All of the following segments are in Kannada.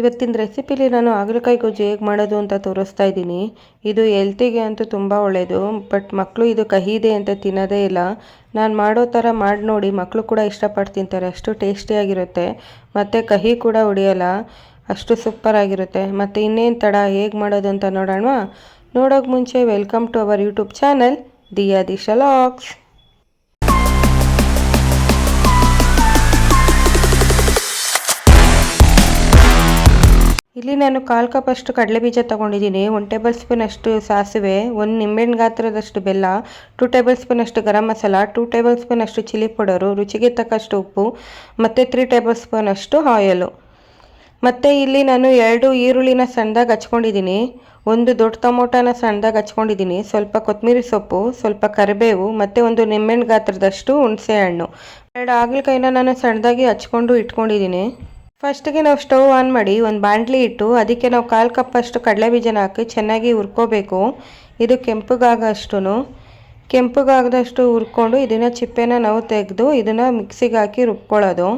ಇವತ್ತಿನ ರೆಸಿಪಿಲಿ ನಾನು ಹಾಗಲಕಾಯಿ ಗೊಜ್ಜು ಹೇಗೆ ಮಾಡೋದು ಅಂತ ತೋರಿಸ್ತಾ ಇದ್ದೀನಿ. ಇದು ಹೆಲ್ತಿಗೆ ಅಂತೂ ತುಂಬ ಒಳ್ಳೆಯದು. ಬಟ್ ಮಕ್ಕಳು ಇದು ಕಹಿ ಇದೆ ಅಂತ ತಿನ್ನೋದೇ ಇಲ್ಲ. ನಾನು ಮಾಡೋ ಥರ ಮಾಡಿ ನೋಡಿ, ಮಕ್ಕಳು ಕೂಡ ಇಷ್ಟಪಟ್ಟು ತಿಂತಾರೆ. ಅಷ್ಟು ಟೇಸ್ಟಿಯಾಗಿರುತ್ತೆ ಮತ್ತು ಕಹಿ ಕೂಡ ಹೊಡೆಯಲ್ಲ, ಅಷ್ಟು ಸೂಪರಾಗಿರುತ್ತೆ. ಮತ್ತು ಇನ್ನೇನು ತಡ, ಹೇಗೆ ಮಾಡೋದು ಅಂತ ನೋಡೋಣ. ನೋಡೋಕೆ ಮುಂಚೆ welcome to our YouTube channel Diya Disha vlogs. ಇಲ್ಲಿ ನಾನು 1/4 ಕಪ್ ಅಷ್ಟು ಕಡಲೆಬೀಜ ತೊಗೊಂಡಿದ್ದೀನಿ, 1 ಟೇಬಲ್ ಸ್ಪೂನ್ ಅಷ್ಟು ಸಾಸಿವೆ, 1 ನಿಂಬೆಹಣ್ಣು ಗಾತ್ರದಷ್ಟು ಬೆಲ್ಲ, 2 ಟೇಬಲ್ ಸ್ಪೂನ್ ಅಷ್ಟು ಗರಂ ಮಸಾಲ, 2 ಟೇಬಲ್ ಸ್ಪೂನ್ ಅಷ್ಟು ಚಿಲ್ಲಿ ಪೌಡರು, ರುಚಿಗೆ ತಕ್ಕಷ್ಟು ಉಪ್ಪು ಮತ್ತು 3 ಟೇಬಲ್ ಸ್ಪೂನ್ ಅಷ್ಟು ಆಯಿಲು. ಮತ್ತು ಇಲ್ಲಿ ನಾನು 2 ಈರುಳ್ಳಿನ ಸಣ್ಣದಾಗಿ ಹಚ್ಕೊಂಡಿದ್ದೀನಿ, 1 ದೊಡ್ಡ ಟೊಮೊಟೊನ ಸಣ್ಣದಾಗಿ ಹಚ್ಕೊಂಡಿದ್ದೀನಿ, ಸ್ವಲ್ಪ ಕೊತ್ತಂಬರಿ ಸೊಪ್ಪು, ಸ್ವಲ್ಪ ಕರಿಬೇವು ಮತ್ತು 1 ನಿಂಬೆಹಣ್ಣು ಗಾತ್ರದಷ್ಟು ಹುಣಸೆ ಹಣ್ಣು. 2 ಹಾಗಲಕಾಯಿನ ನಾನು ಸಣ್ಣದಾಗಿ ಹಚ್ಕೊಂಡು ಇಟ್ಕೊಂಡಿದ್ದೀನಿ. ಫಸ್ಟಿಗೆ ನಾವು ಸ್ಟವ್ ಆನ್ ಮಾಡಿ ಒಂದು ಬಾಣಲಿ ಇಟ್ಟು ಅದಕ್ಕೆ ನಾವು 1/4 ಕಪ್ ಅಷ್ಟು ಕಡಲೆಬೀಜನ ಹಾಕಿ ಚೆನ್ನಾಗಿ ಹುರ್ಕೋಬೇಕು. ಇದು ಕೆಂಪಗಾಗದಷ್ಟು ಹುರ್ಕೊಂಡು ಇದನ್ನು ಚಿಪ್ಪೆನ ನಾವು ತೆಗೆದು ಇದನ್ನು ಮಿಕ್ಸಿಗೆ ಹಾಕಿ ರುಬ್ಕೊಳ್ಳೋದು.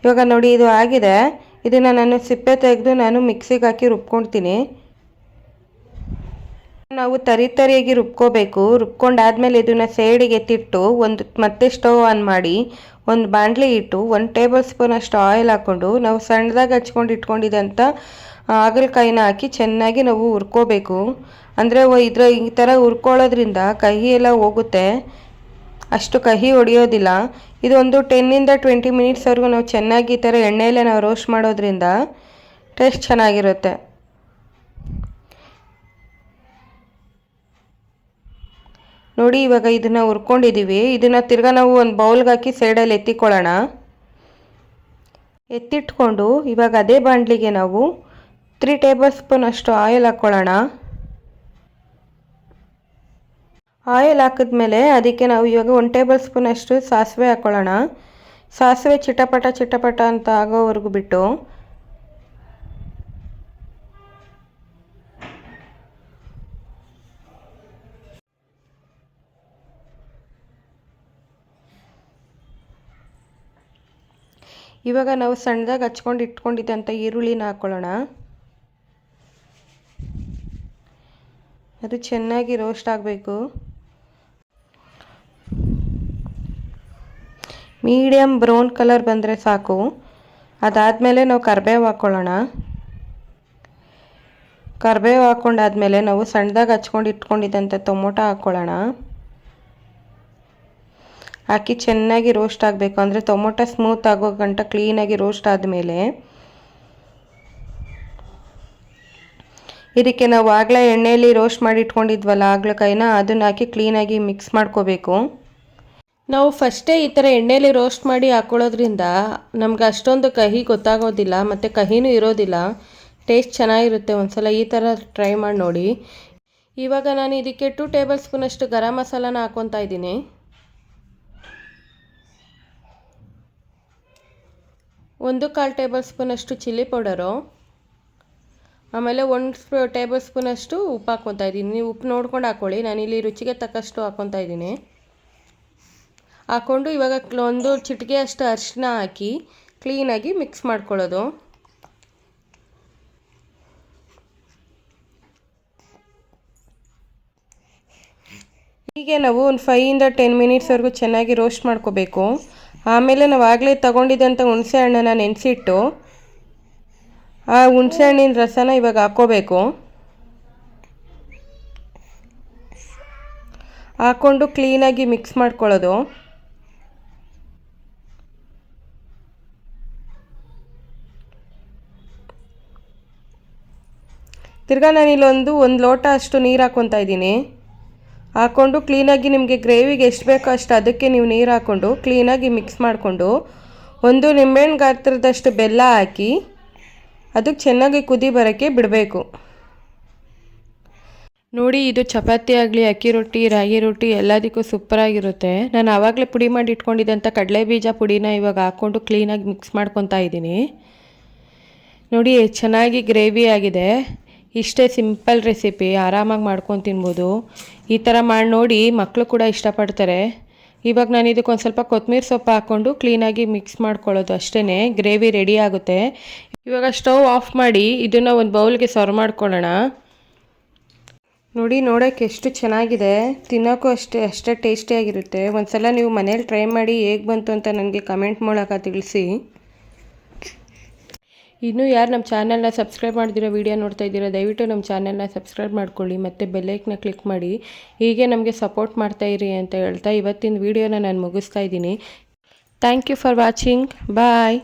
ಇವಾಗ ನೋಡಿ ಇದು ಆಗಿದೆ. ಇದನ್ನು ನಾನು ಸಿಪ್ಪೆ ತೆಗೆದು ನಾನು ಮಿಕ್ಸಿಗೆ ಹಾಕಿ ರುಬ್ಕೊಳ್ತೀನಿ. ನಾವು ತರಿಯಾಗಿ ರುಬ್ಕೋಬೇಕು. ರುಬ್ಕೊಂಡಾದ್ಮೇಲೆ ಇದನ್ನು ಸೈಡಿಗೆ ಎತ್ತಿಟ್ಟು ಮತ್ತೆ ಸ್ಟವ್ ಆನ್ ಮಾಡಿ ಒಂದು ಬಾಣಲಿ ಇಟ್ಟು 1 ಟೇಬಲ್ ಸ್ಪೂನ್ ಅಷ್ಟು ಆಯಿಲ್ ಹಾಕ್ಕೊಂಡು ನಾವು ಸಣ್ಣದಾಗಿ ಹಚ್ಕೊಂಡು ಇಟ್ಕೊಂಡಿದ್ದಂಥ ಹಾಗಲಕಾಯಿನ ಹಾಕಿ ಚೆನ್ನಾಗಿ ನಾವು ಹುರ್ಕೋಬೇಕು. ಅಂದರೆ ಈ ಥರ ಹುರ್ಕೊಳ್ಳೋದ್ರಿಂದ ಕಹಿ ಎಲ್ಲ ಹೋಗುತ್ತೆ, ಅಷ್ಟು ಕಹಿ ಹೊಡೆಯೋದಿಲ್ಲ. ಇದೊಂದು 10 to 20 ಮಿನಿಟ್ಸ್ವರೆಗೂ ನಾವು ಚೆನ್ನಾಗಿ ಈ ಥರ ಎಣ್ಣೆಯಲ್ಲೇ ನಾವು ರೋಸ್ಟ್ ಮಾಡೋದ್ರಿಂದ ಟೇಸ್ಟ್ ಚೆನ್ನಾಗಿರುತ್ತೆ. ನೋಡಿ ಇವಾಗ ಇದನ್ನು ಹುರ್ಕೊಂಡಿದ್ದೀವಿ. ಇದನ್ನು ತಿರ್ಗಾ ನಾವು ಒಂದು ಬೌಲ್ಗೆ ಹಾಕಿ ಸೈಡಲ್ಲಿ ಎತ್ತಿಟ್ಕೊಂಡು ಇವಾಗ ಅದೇ ಬಾಣಲಿಗೆ ನಾವು 3 ಟೇಬಲ್ ಸ್ಪೂನ್ ಅಷ್ಟು ಆಯಿಲ್ ಹಾಕ್ಕೊಳ್ಳೋಣ. ಆಯಿಲ್ ಹಾಕಿದ್ಮೇಲೆ ಅದಕ್ಕೆ ನಾವು ಇವಾಗ 1 ಟೇಬಲ್ ಸ್ಪೂನ್ ಅಷ್ಟು ಸಾಸಿವೆ ಹಾಕ್ಕೊಳ್ಳೋಣ. ಸಾಸಿವೆ ಚಿಟಪಟ ಅಂತ ಆಗೋವರೆಗೂ ಬಿಟ್ಟು ಇವಾಗ ನಾವು ಸಣ್ಣದಾಗಿ ಹಚ್ಕೊಂಡು ಇಟ್ಕೊಂಡಿದ್ದಂಥ ಈರುಳ್ಳಿನ ಹಾಕ್ಕೊಳ್ಳೋಣ. ಅದು ಚೆನ್ನಾಗಿ ರೋಸ್ಟ್ ಆಗಬೇಕು. ಮೀಡಿಯಮ್ ಬ್ರೌನ್ ಕಲರ್ ಬಂದರೆ ಸಾಕು. ಅದಾದಮೇಲೆ ನಾವು ಕರಿಬೇವು ಹಾಕ್ಕೊಳ್ಳೋಣ. ಕರಿಬೇವು ಹಾಕ್ಕೊಂಡಾದ್ಮೇಲೆ ನಾವು ಸಣ್ಣದಾಗಿ ಹಚ್ಕೊಂಡು ಇಟ್ಕೊಂಡಿದ್ದಂಥ ಟೊಮೊಟೊ ಹಾಕ್ಕೊಳ್ಳೋಣ. ಹಾಕಿ ಚೆನ್ನಾಗಿ ರೋಸ್ಟ್ ಆಗಬೇಕು. ಅಂದರೆ ಟೊಮೊಟೊ ಸ್ಮೂತ್ ಆಗೋ ಗಂಟ ಕ್ಲೀನಾಗಿ ರೋಸ್ಟ್ ಆದಮೇಲೆ ಇದಕ್ಕೆ ನಾವು ಆಗಲೇ ಎಣ್ಣೆಯಲ್ಲಿ ರೋಸ್ಟ್ ಮಾಡಿ ಇಟ್ಕೊಂಡಿದ್ವಲ್ಲ ಹಾಗಲಕಾಯಿನ, ಅದನ್ನು ಹಾಕಿ ಕ್ಲೀನಾಗಿ ಮಿಕ್ಸ್ ಮಾಡ್ಕೋಬೇಕು. ನಾವು ಫಸ್ಟೇ ಈ ಥರ ಎಣ್ಣೆಯಲ್ಲಿ ರೋಸ್ಟ್ ಮಾಡಿ ಹಾಕ್ಕೊಳ್ಳೋದ್ರಿಂದ ನಮ್ಗೆ ಅಷ್ಟೊಂದು ಕಹಿ ಗೊತ್ತಾಗೋದಿಲ್ಲ ಮತ್ತು ಕಹಿನೂ ಇರೋದಿಲ್ಲ, ಟೇಸ್ಟ್ ಚೆನ್ನಾಗಿರುತ್ತೆ. ಒಂದ್ಸಲ ಈ ಥರ ಟ್ರೈ ಮಾಡಿ ನೋಡಿ. ಇವಾಗ ನಾನು ಇದಕ್ಕೆ 2 ಟೇಬಲ್ ಸ್ಪೂನ್ ಅಷ್ಟು ಗರಂ ಮಸಾಲಾನ ಹಾಕ್ಕೊತಾ ಇದ್ದೀನಿ. 1/4 ಟೇಬಲ್ ಸ್ಪೂನ್ ಅಷ್ಟು ಚಿಲ್ಲಿ ಪೌಡರು, ಆಮೇಲೆ 1 ಟೇಬಲ್ ಸ್ಪೂನ್ ಅಷ್ಟು ಉಪ್ಪು ಹಾಕ್ಕೊತಾ ಇದ್ದೀನಿ. ನೀವು ಉಪ್ಪು ನೋಡ್ಕೊಂಡು ಹಾಕ್ಕೊಳ್ಳಿ. ನಾನಿಲ್ಲಿ ರುಚಿಗೆ ತಕ್ಕಷ್ಟು ಹಾಕ್ಕೊತಾ ಇದ್ದೀನಿ. ಹಾಕ್ಕೊಂಡು ಇವಾಗ 1 ಚಿಟಿಕೆ ಅಷ್ಟು ಅರಿಶಿನ ಹಾಕಿ ಕ್ಲೀನಾಗಿ ಮಿಕ್ಸ್ ಮಾಡ್ಕೊಳ್ಳೋದು. ಹೀಗೆ ನಾವು ಒಂದು 5 to 10 ಮಿನಿಟ್ಸ್ವರೆಗೂ ಚೆನ್ನಾಗಿ ರೋಸ್ಟ್ ಮಾಡ್ಕೋಬೇಕು. ಆಮೇಲೆ ನಾವು ಆಗಲೇ ತಗೊಂಡಿದ್ದಂಥ ಹುಣಸೆ ಹಣ್ಣನ್ನು ನೆನೆಸಿಟ್ಟು ಆ ಹುಣಸೆ ಹಣ್ಣಿನ ರಸನ ಇವಾಗ ಹಾಕ್ಕೋಬೇಕು. ಹಾಕ್ಕೊಂಡು ಕ್ಲೀನಾಗಿ ಮಿಕ್ಸ್ ಮಾಡ್ಕೊಳ್ಳೋದು. ತಿರ್ಗಾ ನಾನಿಲ್ಲೊಂದು 1 ಲೋಟ ಅಷ್ಟು ನೀರು ಹಾಕ್ಕೊತಾ ಇದ್ದೀನಿ. ಹಾಕ್ಕೊಂಡು ಕ್ಲೀನಾಗಿ ನಿಮಗೆ ಗ್ರೇವಿಗೆ ಎಷ್ಟು ಬೇಕೋ ಅಷ್ಟು ಅದಕ್ಕೆ ನೀವು ನೀರು ಹಾಕ್ಕೊಂಡು ಕ್ಲೀನಾಗಿ ಮಿಕ್ಸ್ ಮಾಡಿಕೊಂಡು 1 ನಿಂಬೆಹಣ್ಣು ಗಾತ್ರದಷ್ಟು ಬೆಲ್ಲ ಹಾಕಿ ಅದಕ್ಕೆ ಚೆನ್ನಾಗಿ ಕುದಿ ಬರೋಕ್ಕೆ ಬಿಡಬೇಕು. ನೋಡಿ ಇದು ಚಪಾತಿ ಆಗಲಿ, ಅಕ್ಕಿ ರೊಟ್ಟಿ, ರಾಗಿ ರೊಟ್ಟಿ ಎಲ್ಲದಕ್ಕೂ ಸೂಪರಾಗಿರುತ್ತೆ. ನಾನು ಆವಾಗಲೇ ಪುಡಿ ಮಾಡಿ ಇಟ್ಕೊಂಡಿದ್ದಂಥ ಕಡಲೆಬೀಜ ಪುಡಿನ ಇವಾಗ ಹಾಕ್ಕೊಂಡು ಕ್ಲೀನಾಗಿ ಮಿಕ್ಸ್ ಮಾಡ್ಕೊತಾ ಇದ್ದೀನಿ. ನೋಡಿ ಚೆನ್ನಾಗಿ ಗ್ರೇವಿ ಆಗಿದೆ. ಇಷ್ಟೇ ಸಿಂಪಲ್ ರೆಸಿಪಿ, ಆರಾಮಾಗಿ ಮಾಡ್ಕೊಂಡು ತಿನ್ಬೋದು. ಈ ಥರ ಮಾಡಿ ನೋಡಿ, ಮಕ್ಕಳು ಕೂಡ ಇಷ್ಟಪಡ್ತಾರೆ. ಇವಾಗ ನಾನು ಇದಕ್ಕೆ ಒಂದು ಸ್ವಲ್ಪ ಕೊತ್ತಂಬರಿ ಸೊಪ್ಪು ಹಾಕ್ಕೊಂಡು ಕ್ಲೀನಾಗಿ ಮಿಕ್ಸ್ ಮಾಡ್ಕೊಳ್ಳೋದು ಅಷ್ಟೇ. ಗ್ರೇವಿ ರೆಡಿ ಆಗುತ್ತೆ. ಇವಾಗ ಸ್ಟವ್ ಆಫ್ ಮಾಡಿ ಇದನ್ನು ಒಂದು ಬೌಲ್ಗೆ ಸರ್ವ್ ಮಾಡ್ಕೊಳ್ಳೋಣ. ನೋಡಿ, ನೋಡೋಕ್ಕೆ ಎಷ್ಟು ಚೆನ್ನಾಗಿದೆ, ತಿನ್ನೋಕ್ಕೂ ಅಷ್ಟೇ ಟೇಸ್ಟಿಯಾಗಿರುತ್ತೆ. ಒಂದು ಸಲ ನೀವು ಮನೇಲಿ ಟ್ರೈ ಮಾಡಿ ಹೇಗೆ ಬಂತು ಅಂತ ನನಗೆ ಕಮೆಂಟ್ ಮೂಲಕ ತಿಳಿಸಿ. ಇನ್ನೂ ಯಾರು ನಮ್ಮ ಚಾನಲ್ನ ಸಬ್ಸ್ಕ್ರೈಬ್ ಮಾಡ್ದಿರೋ ವಿಡಿಯೋ ನೋಡ್ತಾ ಇದ್ದೀರಾ, ದಯವಿಟ್ಟು ನಮ್ಮ ಚಾನಲ್ನ ಸಬ್ಸ್ಕ್ರೈಬ್ ಮಾಡ್ಕೊಳ್ಳಿ ಮತ್ತು ಬೆಲ್ಲೈಕ್ನ ಕ್ಲಿಕ್ ಮಾಡಿ. ಹೀಗೆ ನಮಗೆ ಸಪೋರ್ಟ್ ಮಾಡ್ತಾಯಿರಿ ಅಂತ ಹೇಳ್ತಾ ಇವತ್ತಿನ ವಿಡಿಯೋನ ನಾನು ಮುಗಿಸ್ತಾ ಇದ್ದೀನಿ. Thank you for watching. Bye.